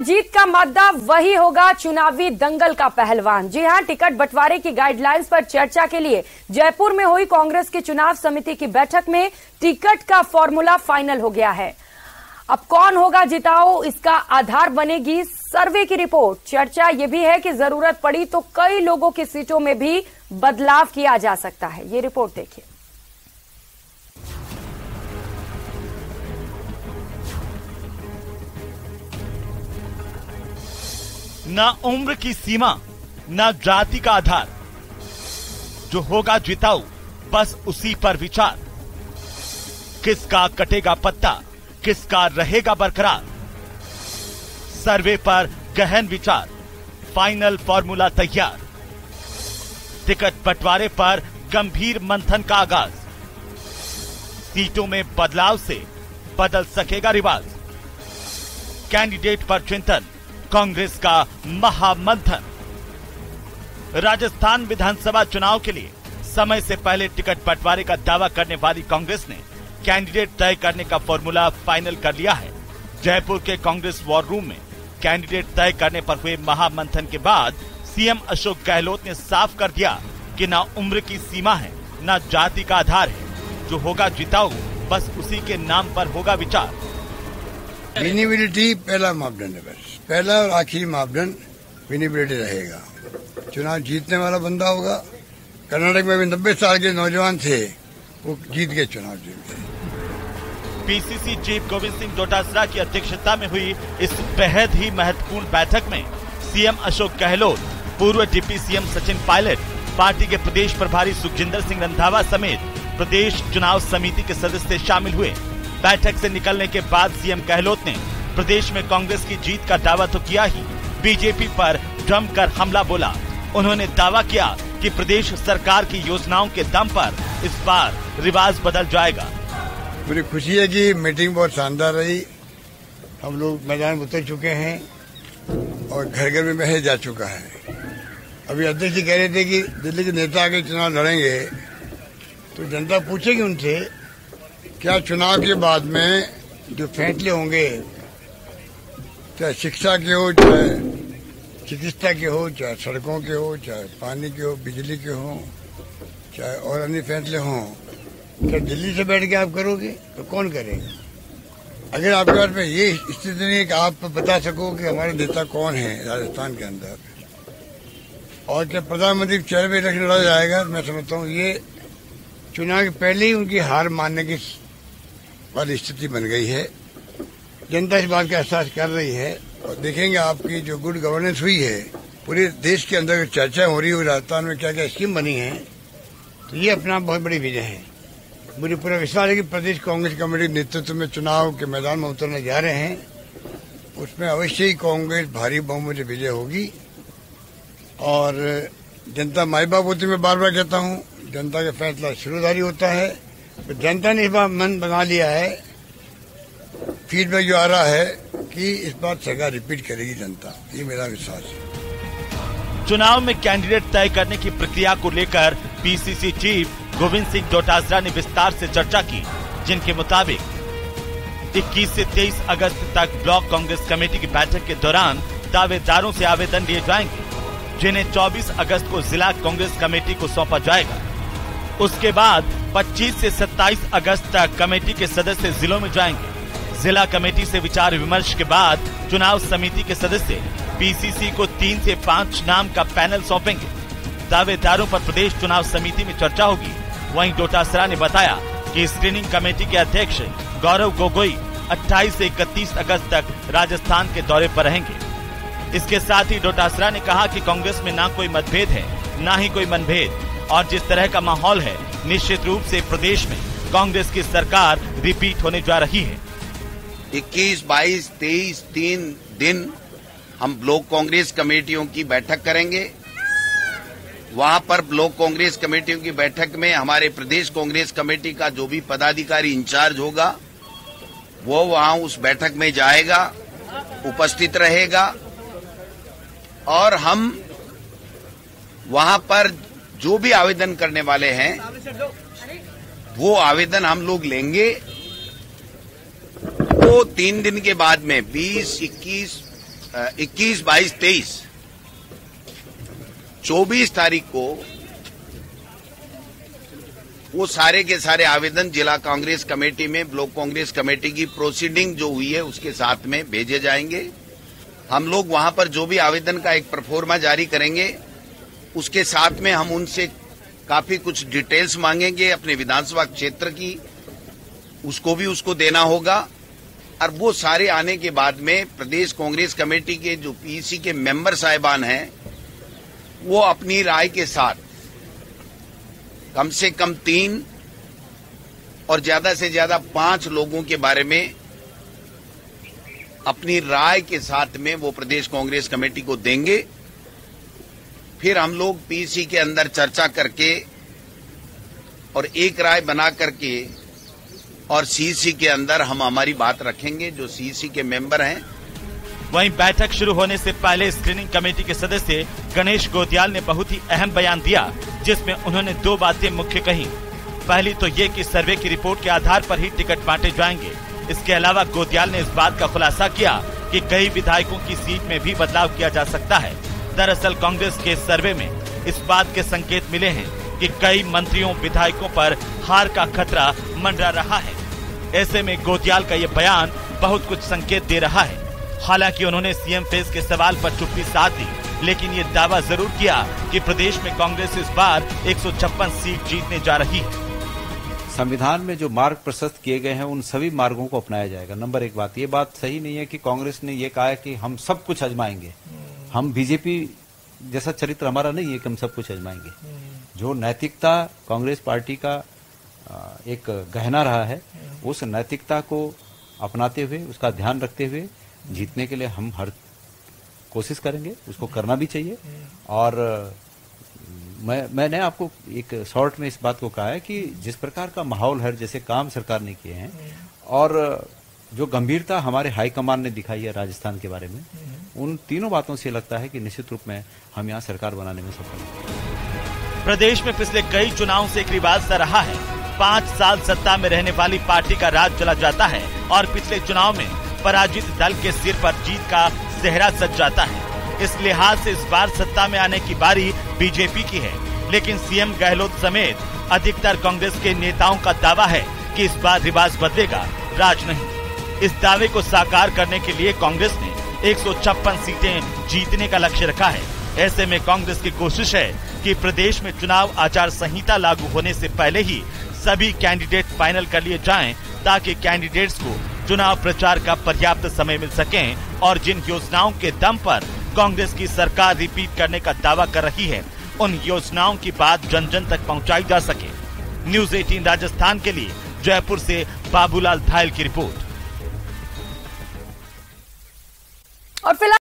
जीत का मुद्दा वही होगा चुनावी दंगल का पहलवान। जी हां, टिकट बंटवारे की गाइडलाइंस पर चर्चा के लिए जयपुर में हुई कांग्रेस की चुनाव समिति की बैठक में टिकट का फॉर्मूला फाइनल हो गया है। अब कौन होगा जिताऊ, इसका आधार बनेगी सर्वे की रिपोर्ट। चर्चा यह भी है कि जरूरत पड़ी तो कई लोगों की सीटों में भी बदलाव किया जा सकता है। ये रिपोर्ट देखिए। ना उम्र की सीमा, ना जाति का आधार, जो होगा जिताऊ बस उसी पर विचार। किसका कटेगा पत्ता, किसका रहेगा बरकरार, सर्वे पर गहन विचार, फाइनल फॉर्मूला तैयार। टिकट बंटवारे पर गंभीर मंथन का आगाज, सीटों में बदलाव से बदल सकेगा रिवाज। कैंडिडेट पर चिंतन, कांग्रेस का महामंथन। राजस्थान विधानसभा चुनाव के लिए समय से पहले टिकट बंटवारे का दावा करने वाली कांग्रेस ने कैंडिडेट तय करने का फॉर्मूला फाइनल कर लिया है। जयपुर के कांग्रेस वॉर रूम में कैंडिडेट तय करने पर हुए महामंथन के बाद सीएम अशोक गहलोत ने साफ कर दिया कि ना उम्र की सीमा है, ना जाति का आधार है, जो होगा जिताऊ बस उसी के नाम पर होगा विचार। विनिबिलिटी पहला मापदंड है, बस पहला और आखिरी मापदंड विनिबिलिटी रहेगा। चुनाव जीतने वाला बंदा होगा। कर्नाटक में भी 90 साल के नौजवान थे, वो जीत के चुनाव जीत गए। पीसीसी चीफ गोविंद सिंह डोटासरा की अध्यक्षता में हुई इस बेहद ही महत्वपूर्ण बैठक में सीएम अशोक गहलोत, पूर्व deputy CM Sachin Pilot, party के प्रदेश प्रभारी सुखजिंदर सिंह रंधावा समेत प्रदेश चुनाव समिति के सदस्य शामिल हुए। बैठक से निकलने के बाद सीएम गहलोत ने प्रदेश में कांग्रेस की जीत का दावा तो किया ही, बीजेपी पर जमकर हमला बोला। उन्होंने दावा किया कि प्रदेश सरकार की योजनाओं के दम पर इस बार रिवाज बदल जाएगा। मुझे खुशी है कि मीटिंग बहुत शानदार रही। हम लोग मैदान में उतर चुके हैं और घर घर में मैसेज जा चुका है। अभी अध्यक्ष जी कह रहे थे कि दिल्ली के नेता आगे चुनाव लड़ेंगे तो जनता पूछेगी उनसे, क्या चुनाव के बाद में जो फैसले होंगे, चाहे शिक्षा के हो, चाहे चिकित्सा के हो, चाहे सड़कों के हो, चाहे पानी के हो, बिजली के हो, चाहे और अन्य फैसले हों, क्या दिल्ली से बैठ के आप करोगे तो कौन करेगा? अगर आपके पास में ये स्थिति नहीं है कि आप बता सको कि हमारे नेता कौन है राजस्थान के अंदर, और क्या प्रधानमंत्री के चेहरे पे इलेक्शन लड़ा जाएगा, मैं समझता हूँ ये चुनाव के पहले ही उनकी हार मानने की वाली स्थिति बन गई है। जनता इस बात का एहसास कर रही है और देखेंगे आपकी जो गुड गवर्नेंस हुई है, पूरे देश के अंदर चर्चा हो रही है राजस्थान में क्या क्या स्कीम बनी है, तो ये अपना बहुत बड़ी विजय है। मुझे पूरा विश्वास है कि प्रदेश कांग्रेस कमेटी नेतृत्व में चुनाव के मैदान में उतरने जा रहे हैं, उसमें अवश्य ही कांग्रेस भारी बहुमत से विजय होगी। और जनता माई बाप होती, मैं बार बार कहता हूँ, जनता का फैसला शुरूदारी होता है। तो जनता ने इस बार मन बना लिया है, फीडबैक जो आ रहा है कि इस बार सरकार रिपीट करेगी जनता, ये मेरा विश्वास है। चुनाव में कैंडिडेट तय करने की प्रक्रिया को लेकर पीसीसी चीफ गोविंद सिंह डोटासरा ने विस्तार से चर्चा की, जिनके मुताबिक 21 से 23 अगस्त तक ब्लॉक कांग्रेस कमेटी की बैठक के दौरान दावेदारों से आवेदन लिए जाएंगे, जिन्हें 24 अगस्त को जिला कांग्रेस कमेटी को सौंपा जाएगा। उसके बाद 25 से 27 अगस्त तक कमेटी के सदस्य जिलों में जाएंगे। जिला कमेटी से विचार विमर्श के बाद चुनाव समिति के सदस्य पीसीसी को 3 से 5 नाम का पैनल सौंपेंगे। दावेदारों पर प्रदेश चुनाव समिति में चर्चा होगी। वहीं डोटासरा ने बताया कि स्क्रीनिंग कमेटी के अध्यक्ष गौरव गोगोई 28 से 31 अगस्त तक राजस्थान के दौरे पर रहेंगे। इसके साथ ही डोटासरा ने कहा कि कांग्रेस में ना कोई मतभेद है, ना ही कोई मनभेद, और जिस तरह का माहौल है, निश्चित रूप से प्रदेश में कांग्रेस की सरकार रिपीट होने जा रही है। 21, 22, 23 3 दिन हम ब्लॉक कांग्रेस कमेटियों की बैठक करेंगे। वहां पर ब्लॉक कांग्रेस कमेटियों की बैठक में हमारे प्रदेश कांग्रेस कमेटी का जो भी पदाधिकारी इंचार्ज होगा, वो वहां उस बैठक में जाएगा, उपस्थित रहेगा, और हम वहां पर जो भी आवेदन करने वाले हैं वो आवेदन हम लोग लेंगे। तो 3 दिन के बाद में 20, 21 21, 22, 23, 24 तारीख को वो सारे के सारे आवेदन जिला कांग्रेस कमेटी में ब्लॉक कांग्रेस कमेटी की प्रोसीडिंग जो हुई है उसके साथ में भेजे जाएंगे। हम लोग वहां पर जो भी आवेदन का एक प्रोफार्मा जारी करेंगे उसके साथ में हम उनसे काफी कुछ डिटेल्स मांगेंगे अपने विधानसभा क्षेत्र की, उसको देना होगा। और वो सारे आने के बाद में प्रदेश कांग्रेस कमेटी के जो पीसी के मेंबर साहिबान हैं वो अपनी राय के साथ कम से कम 3 और ज्यादा से ज्यादा 5 लोगों के बारे में अपनी राय के साथ में वो प्रदेश कांग्रेस कमेटी को देंगे। फिर हम लोग पीसी के अंदर चर्चा करके और एक राय बना करके और सीसी के अंदर हम हमारी बात रखेंगे जो सीसी के मेंबर हैं। वहीं बैठक शुरू होने से पहले स्क्रीनिंग कमेटी के सदस्य गणेश गोदियाल ने बहुत ही अहम बयान दिया, जिसमें उन्होंने 2 बातें मुख्य कही। पहली तो ये कि सर्वे की रिपोर्ट के आधार पर ही टिकट बांटे जाएंगे। इसके अलावा गोदियाल ने इस बात का खुलासा किया कि कई विधायकों की सीट में भी बदलाव किया जा सकता है। दरअसल कांग्रेस के सर्वे में इस बात के संकेत मिले हैं कि कई मंत्रियों विधायकों पर हार का खतरा मंडरा रहा है। ऐसे में गोदियाल का ये बयान बहुत कुछ संकेत दे रहा है। हालांकि उन्होंने सीएम फेस के सवाल पर चुप्पी साध दी, लेकिन ये दावा जरूर किया कि प्रदेश में कांग्रेस इस बार 156 सीट जीतने जा रही है। संविधान में जो मार्ग प्रशस्त किए गए हैं उन सभी मार्गों को अपनाया जाएगा। नंबर 1 बात, ये बात सही नहीं है कि कांग्रेस ने ये कहा है कि हम सब कुछ आजमाएंगे। हम बीजेपी जैसा चरित्र हमारा नहीं है कि हम सब कुछ आजमाएंगे। जो नैतिकता कांग्रेस पार्टी का एक गहना रहा है, उस नैतिकता को अपनाते हुए, उसका ध्यान रखते हुए जीतने के लिए हम हर कोशिश करेंगे, उसको करना भी चाहिए। और मैंने आपको एक शॉर्ट में इस बात को कहा है कि जिस प्रकार का माहौल है, जैसे काम सरकार ने किए हैं और जो गंभीरता हमारे हाईकमान ने दिखाई है राजस्थान के बारे में, उन तीनों बातों से लगता है कि निश्चित रूप में हम यहाँ सरकार बनाने में सफल हैं। प्रदेश में पिछले कई चुनावों से एक रिवाज सा रहा है, 5 साल सत्ता में रहने वाली पार्टी का राज चला जाता है और पिछले चुनाव में पराजित दल के सिर पर जीत का सेहरा सज जाता है। इस लिहाज से इस बार सत्ता में आने की बारी बीजेपी की है, लेकिन सीएम गहलोत समेत अधिकतर कांग्रेस के नेताओं का दावा है कि इस बार रिवाज बदलेगा, राज नहीं। इस दावे को साकार करने के लिए कांग्रेस ने 156 सीटें जीतने का लक्ष्य रखा है। ऐसे में कांग्रेस की कोशिश है कि प्रदेश में चुनाव आचार संहिता लागू होने से पहले ही सभी कैंडिडेट फाइनल कर लिए जाएं, ताकि कैंडिडेट्स को चुनाव प्रचार का पर्याप्त समय मिल सके और जिन योजनाओं के दम पर कांग्रेस की सरकार रिपीट करने का दावा कर रही है, उन योजनाओं की बात जन जन तक पहुंचाई जा सके। न्यूज़ 18 राजस्थान के लिए जयपुर से बाबूलाल धायल की रिपोर्ट। और फिलहाल